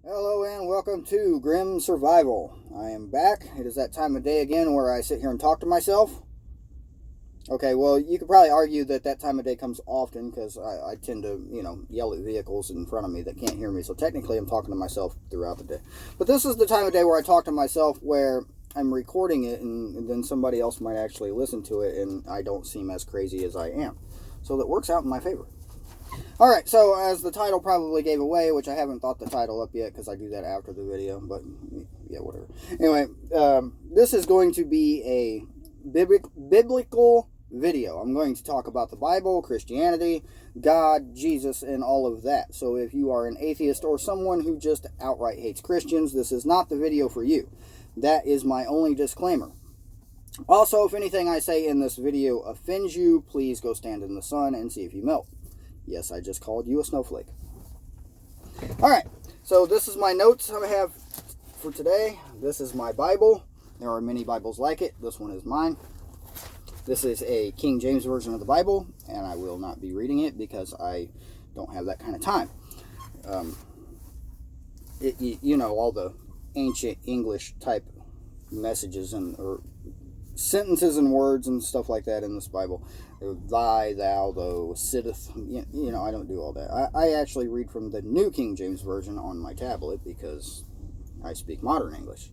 Hello and welcome to Grim Survival. I am back. It is that time of day again where I sit here and talk to myself. Okay, well, you could probably argue that time of day comes often because I tend to, yell at vehicles in front of me that can't hear me. So technically I'm talking to myself throughout the day. But this is the time of day where I talk to myself where I'm recording it and then somebody else might actually listen to it and I don't seem as crazy as I am. So that works out in my favor. Alright, so as the title probably gave away, which I haven't thought the title up yet because I do that after the video, but yeah, whatever. Anyway, this is going to be a biblical video. I'm going to talk about the Bible, Christianity, God, Jesus, and all of that. So if you are an atheist or someone who just outright hates Christians, this is not the video for you. That is my only disclaimer. Also, if anything I say in this video offends you, please go stand in the sun and see if you melt. Yes, I just called you a snowflake. Alright, so this is my notes I have for today. This is my Bible. There are many Bibles like it. This one is mine. This is a King James version of the Bible, and I will not be reading it because I don't have that kind of time. All the ancient English type messages or sentences and words and stuff like that in this Bible. Thy, thou, thou, sitteth. I don't do all that. I actually read from the New King James Version on my tablet because I speak modern English.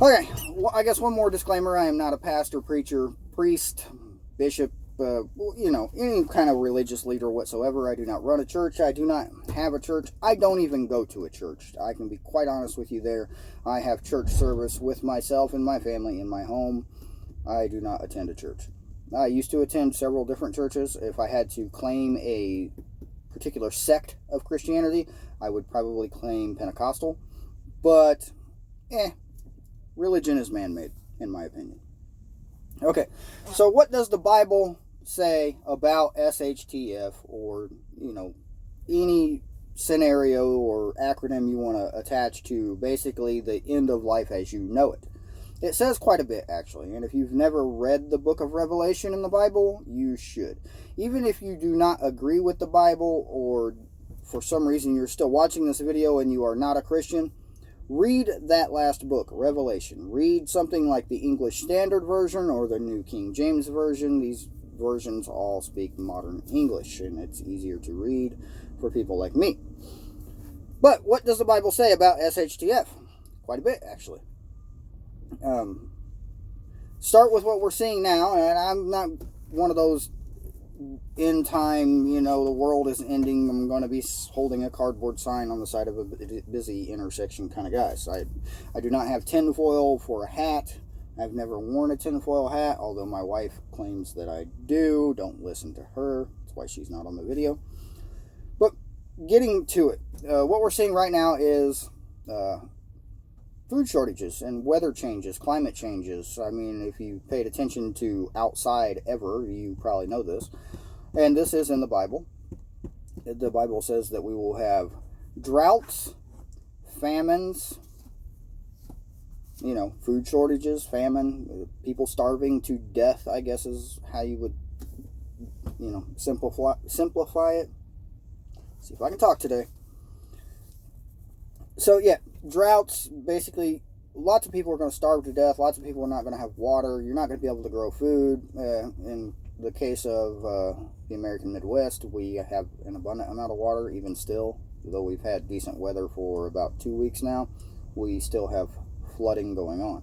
Okay, well, I guess one more disclaimer. I am not a pastor, preacher, priest, bishop, any kind of religious leader whatsoever. I do not run a church. I do not have a church. I don't even go to a church. I can be quite honest with you there. I have church service with myself and my family in my home. I do not attend a church. I used to attend several different churches. If I had to claim a particular sect of Christianity, I would probably claim Pentecostal. But, religion is man-made, in my opinion. Okay, so what does the Bible say about SHTF or, any scenario or acronym you want to attach to basically the end of life as you know it? It says quite a bit, actually, and if you've never read the book of Revelation in the Bible, you should. Even if you do not agree with the Bible or for some reason you're still watching this video and you are not a Christian, read that last book, Revelation. Read something like the English Standard Version or the New King James Version. These versions all speak modern English, and it's easier to read for people like me. But what does the Bible say about SHTF? Quite a bit, actually. Start with what we're seeing now, and I'm not one of those end time, the world is ending, I'm going to be holding a cardboard sign on the side of a busy intersection kind of guy. So I do not have tinfoil for a hat. I've never worn a tinfoil hat, although my wife claims that I do. Don't listen to her. That's why she's not on the video. But getting to it, what we're seeing right now is food shortages and weather changes, climate changes. I mean, if you paid attention to outside ever, you probably know this. And this is in the Bible. The Bible says that we will have droughts, famines, food shortages, famine, people starving to death, I guess is how you would, simplify it. See if I can talk today. So, yeah, droughts, basically, lots of people are going to starve to death. Lots of people are not going to have water. You're not going to be able to grow food. In the case of the American Midwest, we have an abundant amount of water, even still. Though we've had decent weather for about 2 weeks now, we still have flooding going on.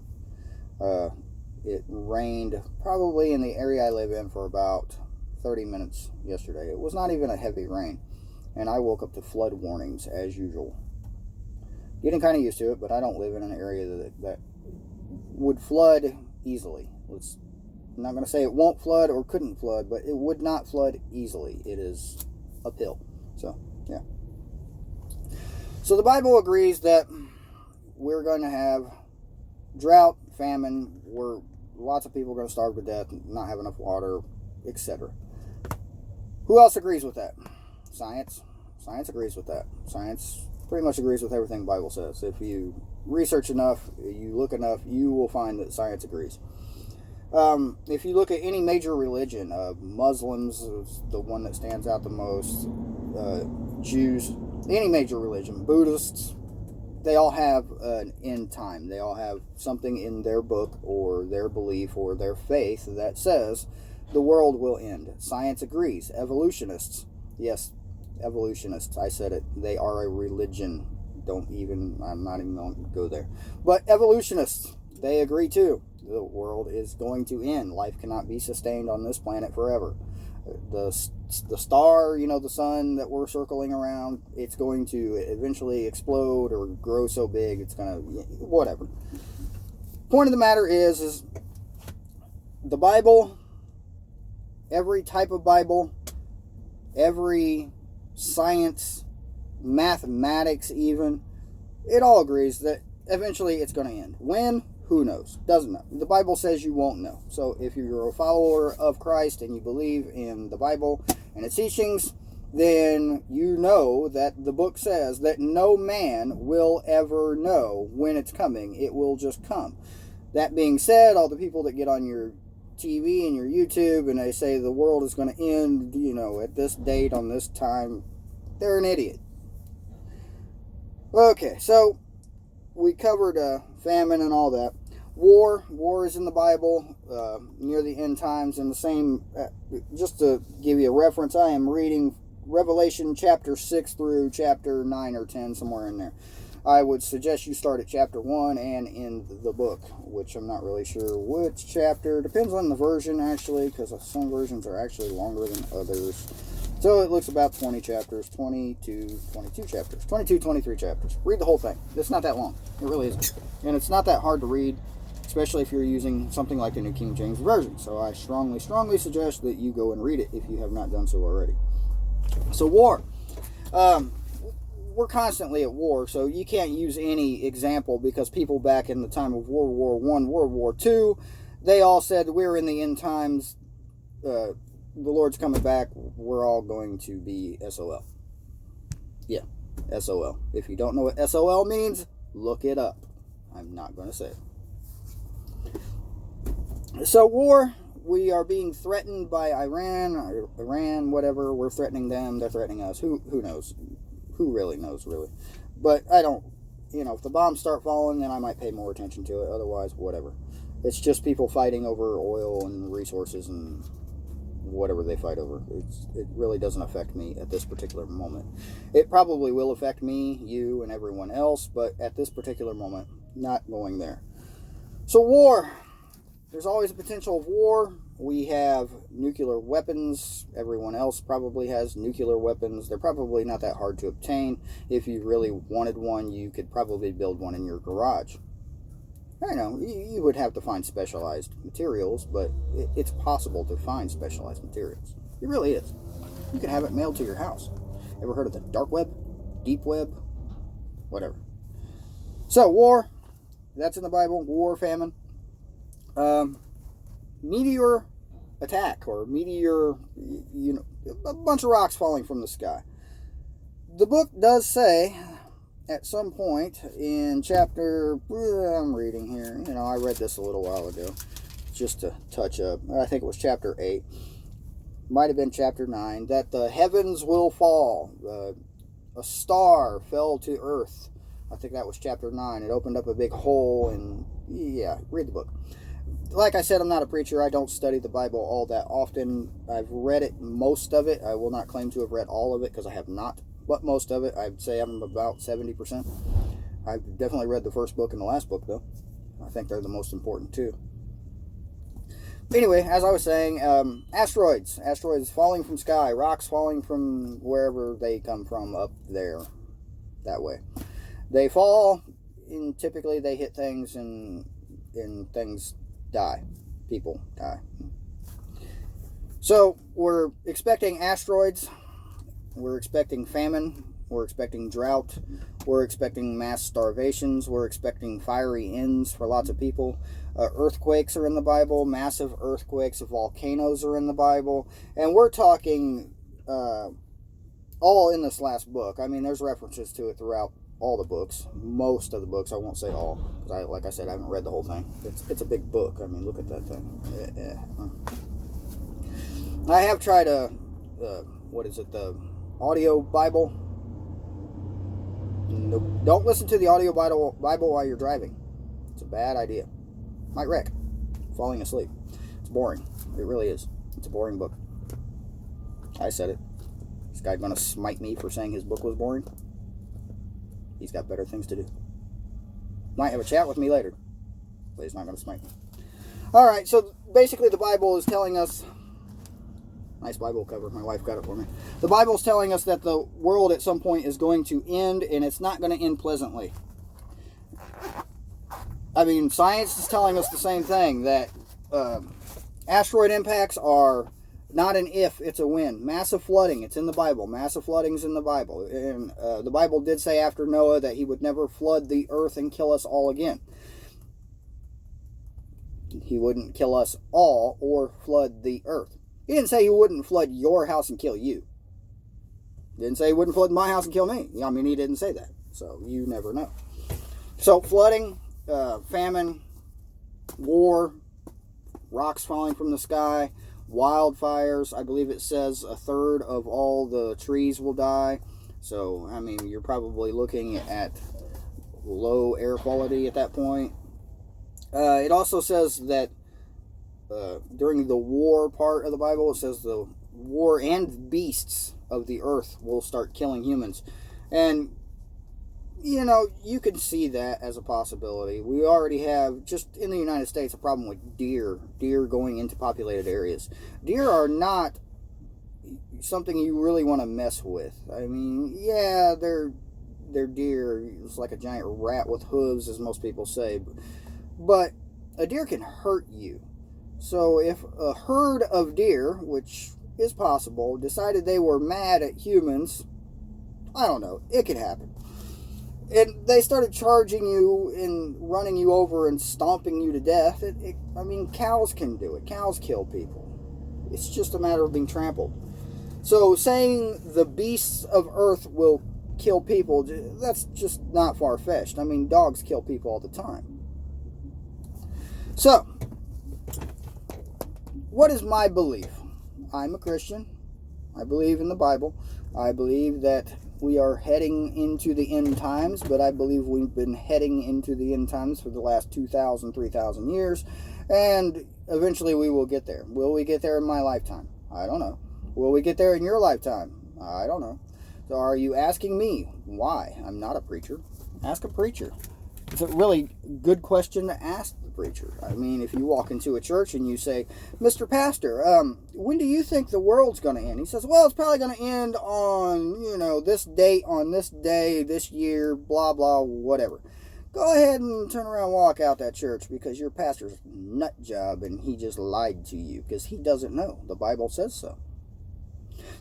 It rained probably in the area I live in for about 30 minutes yesterday. It was not even a heavy rain. And I woke up to flood warnings as usual. Getting kind of used to it, but I don't live in an area that would flood easily. I'm not going to say it won't flood or couldn't flood, but it would not flood easily. It is uphill. So, yeah. So the Bible agrees that we're going to have drought, famine, where lots of people are going to starve to death, not have enough water, etc. Who else agrees with that? Science. Science agrees with that. Science pretty much agrees with everything the Bible says. If you research enough, you look enough, you will find that science agrees. If you look at any major religion, Muslims is the one that stands out the most, Jews, any major religion, Buddhists, they all have an end time. They all have something in their book or their belief or their faith that says the world will end. Science agrees. Evolutionists, yes, evolutionists, I said it, they are a religion. I'm not even going to go there. But evolutionists, they agree too. The world is going to end. Life cannot be sustained on this planet forever. The star, the sun that we're circling around, it's going to eventually explode or grow so big it's going to, whatever. Point of the matter is the Bible, every type of Bible, every science, mathematics even, it all agrees that eventually it's going to end. When? Who knows? Doesn't know. The Bible says you won't know. So if you're a follower of Christ and you believe in the Bible and its teachings, then you know that the book says that no man will ever know when it's coming. It will just come. That being said, all the people that get on your TV and your YouTube and they say the world is going to end, at this date on this time, they're an idiot. Okay, so we covered famine and all that. War is in the Bible near the end times. In the same, just to give you a reference, I am reading Revelation chapter 6 through chapter 9 or 10, somewhere in there. I would suggest you start at chapter 1 and in the book, which I'm not really sure which chapter. Depends on the version, actually, because some versions are actually longer than others. So it looks about 20 chapters, 22 chapters, 23 chapters. Read the whole thing. It's not that long. It really isn't. And it's not that hard to read, especially if you're using something like the New King James Version. So I strongly suggest that you go and read it if you have not done so already. So war. We're constantly at war, so you can't use any example because people back in the time of World War I, World War II, they all said we're in the end times, the Lord's coming back, we're all going to be SOL. Yeah, SOL. If you don't know what SOL means, look it up. I'm not going to say it. So war, we are being threatened by Iran, whatever. We're threatening them, they're threatening us. Who knows? Who really knows, really? But I don't, if the bombs start falling, then I might pay more attention to it. Otherwise, whatever. It's just people fighting over oil and resources and whatever they fight over. It really doesn't affect me at this particular moment. It probably will affect me, you, and everyone else, but at this particular moment, not going there. So war. There's always a potential of war. We have nuclear weapons. Everyone else probably has nuclear weapons. They're probably not that hard to obtain. If you really wanted one, you could probably build one in your garage. I know, you would have to find specialized materials, but it's possible to find specialized materials. It really is. You can have it mailed to your house. Ever heard of the dark web? Deep web? Whatever. So, war. That's in the Bible. War, famine. Meteor attack, or meteor, a bunch of rocks falling from the sky. The book does say, at some point in chapter, I'm reading here, I read this a little while ago, just to touch up, I think it was chapter 8, might have been chapter 9, that the heavens will fall, a star fell to earth. I think that was chapter 9. It opened up a big hole, and yeah, read the book. Like I said, I'm not a preacher. I don't study the Bible all that often. I've read it, most of it. I will not claim to have read all of it because I have not, but most of it. I'd say I'm about 70%. I've definitely read the first book and the last book, though. I think they're the most important, too. Anyway, as I was saying, asteroids falling from sky, rocks falling from wherever they come from up there, that way. They fall, and typically they hit things, and things die. People die. So we're expecting asteroids, we're expecting famine, we're expecting drought, we're expecting mass starvations, we're expecting fiery ends for lots of people. Earthquakes are in the Bible, massive earthquakes, volcanoes are in the Bible, and we're talking all in this last book. I mean, there's references to it throughout all the books, most of the books. I won't say all, because like I said, I haven't read the whole thing. It's a big book. I mean, look at that thing. I have tried the audio Bible. Nope. Don't listen to the audio Bible while you're driving. It's a bad idea. Might wreck. Falling asleep. It's boring. It really is. It's a boring book. I said it. This guy gonna smite me for saying his book was boring? He's got better things to do. Might have a chat with me later, but he's not gonna smite me. Alright, so basically the Bible is telling us... Nice Bible cover. My wife got it for me. The Bible's telling us that the world at some point is going to end, and it's not going to end pleasantly. I mean, science is telling us the same thing, that asteroid impacts are not an if, it's a when. Massive flooding, it's in the Bible. Massive flooding's in the Bible. And the Bible did say after Noah that he would never flood the earth and kill us all again. He wouldn't kill us all or flood the earth. He didn't say he wouldn't flood your house and kill you. He didn't say he wouldn't flood my house and kill me. I mean, he didn't say that. So, you never know. So, flooding, famine, war, rocks falling from the sky, wildfires. I believe it says 1/3 of all the trees will die. So, I mean, you're probably looking at low air quality at that point. It also says that during the war part of the Bible, it says the war and beasts of the earth will start killing humans. And, you know, you can see that as a possibility. We already have, just in the United States, a problem with deer going into populated areas. Deer are not something you really want to mess with. I mean, yeah, they're deer. It's like a giant rat with hooves, as most people say. But a deer can hurt you. So if a herd of deer, which is possible, decided they were mad at humans, I don't know, it could happen. And they started charging you and running you over and stomping you to death. I mean, cows can do it. Cows kill people. It's just a matter of being trampled. So saying the beasts of earth will kill people, that's just not far-fetched. I mean, dogs kill people all the time. So, what is my belief? I'm a Christian. I believe in the Bible. I believe that we are heading into the end times, but I believe we've been heading into the end times for the last 2,000, 3,000 years, and eventually we will get there. Will we get there in my lifetime? I don't know. Will we get there in your lifetime? I don't know. So are you asking me why? I'm not a preacher. Ask a preacher. It's a really good question to ask the preacher. I mean, if you walk into a church and you say, Mr. Pastor, when do you think the world's going to end? He says, well, it's probably going to end on, you know, this date, on this day, this year, blah, blah, whatever. Go ahead and turn around and walk out that church, because your pastor's a nut job and he just lied to you because he doesn't know. The Bible says so.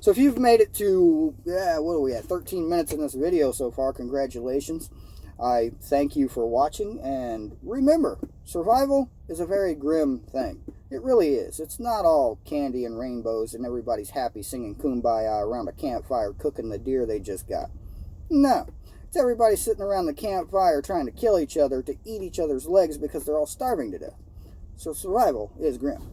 So if you've made it to, what are we at, 13 minutes in this video so far, congratulations. I thank you for watching, and remember, survival is a very grim thing. It really is. It's not all candy and rainbows and everybody's happy singing Kumbaya around a campfire cooking the deer they just got. No. It's everybody sitting around the campfire trying to kill each other to eat each other's legs because they're all starving to death. So survival is grim.